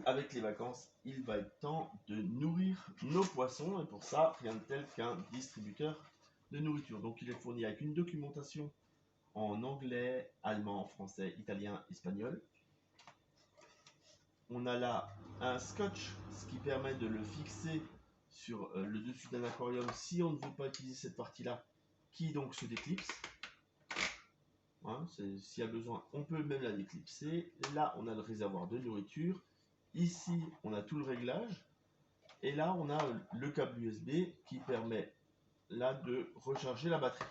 avec les vacances, il va être temps de nourrir nos poissons. Et pour ça, rien de tel qu'un distributeur de nourriture. Donc il est fourni avec une documentation en anglais, allemand, français, italien, espagnol. On a là un scotch, ce qui permet de le fixer sur le dessus d'un aquarium si on ne veut pas utiliser cette partie-là, qui donc se déclipse. Hein, s'il y a besoin, on peut même la déclipser. Là, on a le réservoir de nourriture. Ici, on a tout le réglage. Et là, on a le câble USB qui permet là de recharger la batterie.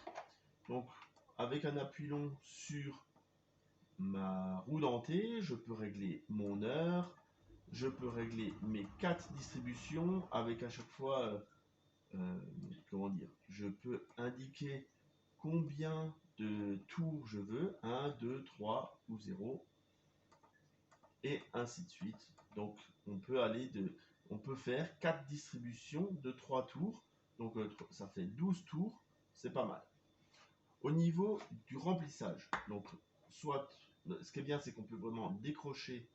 Donc, avec un appui long sur ma roue dentée, je peux régler mon heure, je peux régler mes 4 distributions avec à chaque fois, comment dire, je peux indiquer combien de tours je veux, 1, 2, 3 ou 0, et ainsi de suite. Donc on peut faire 4 distributions de 3 tours, donc ça fait 12 tours, c'est pas mal. Au niveau du remplissage, donc soit, ce qui est bien, c'est qu'on peut vraiment décrocher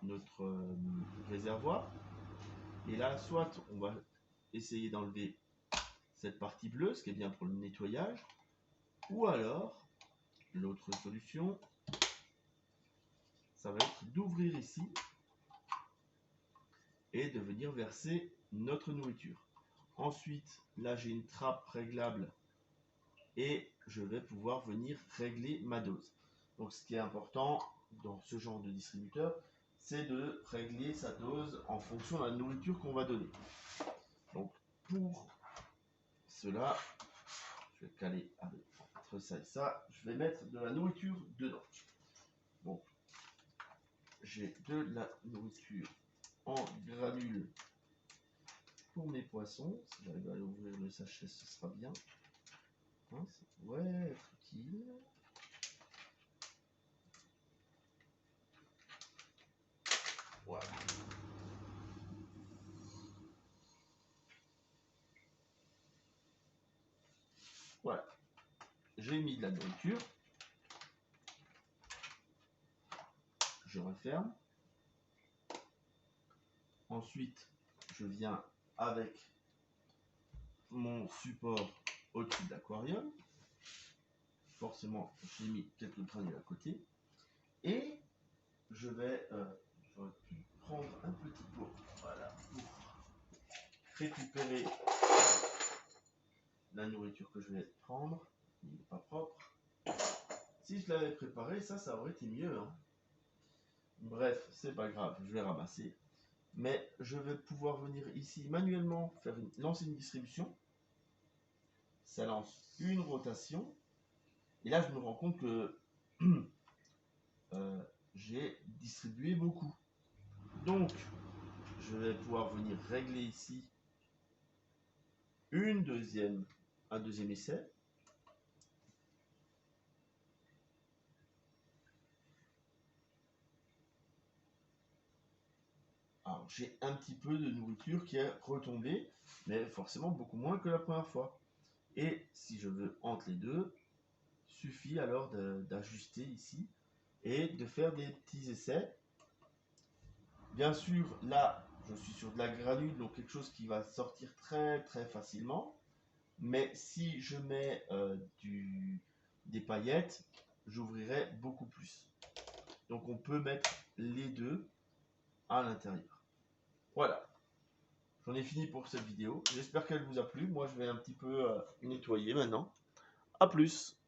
notre réservoir, et là, soit on va essayer d'enlever cette partie bleue, ce qui est bien pour le nettoyage, ou alors, l'autre solution, ça va être d'ouvrir ici et de venir verser notre nourriture. Ensuite, là j'ai une trappe réglable et je vais pouvoir venir régler ma dose. Donc ce qui est important dans ce genre de distributeur, c'est de régler sa dose en fonction de la nourriture qu'on va donner. Donc pour cela, je vais caler entre ça et ça, je vais mettre de la nourriture dedans. Donc j'ai de la nourriture en granules pour mes poissons. Si j'arrive à ouvrir le sachet, ce sera bien. Hein, ouais, tranquille. Voilà. Voilà. J'ai mis de la nourriture. Je referme. Ensuite, je viens avec mon support au-dessus de l'aquarium. Forcément, j'ai mis quelques granules à côté. Et je vais j'aurais pu prendre un petit pot, voilà, pour récupérer la nourriture que je vais prendre. Il n'est pas propre. Si je l'avais préparé, ça aurait été mieux. Hein. Bref, c'est pas grave, je vais ramasser. Mais je vais pouvoir venir ici manuellement lancer une distribution. Ça lance une rotation. Et là, je me rends compte que j'ai distribué beaucoup. Donc, je vais pouvoir venir régler ici un deuxième essai. Alors, j'ai un petit peu de nourriture qui est retombée, mais forcément beaucoup moins que la première fois. Et si je veux entre les deux, suffit alors d'ajuster ici et de faire des petits essais. Bien sûr, là, je suis sur de la granule, donc quelque chose qui va sortir très très facilement. Mais si je mets des paillettes, j'ouvrirai beaucoup plus. Donc on peut mettre les deux à l'intérieur. Voilà. J'en ai fini pour cette vidéo. J'espère qu'elle vous a plu. Moi, je vais un petit peu nettoyer maintenant. A plus!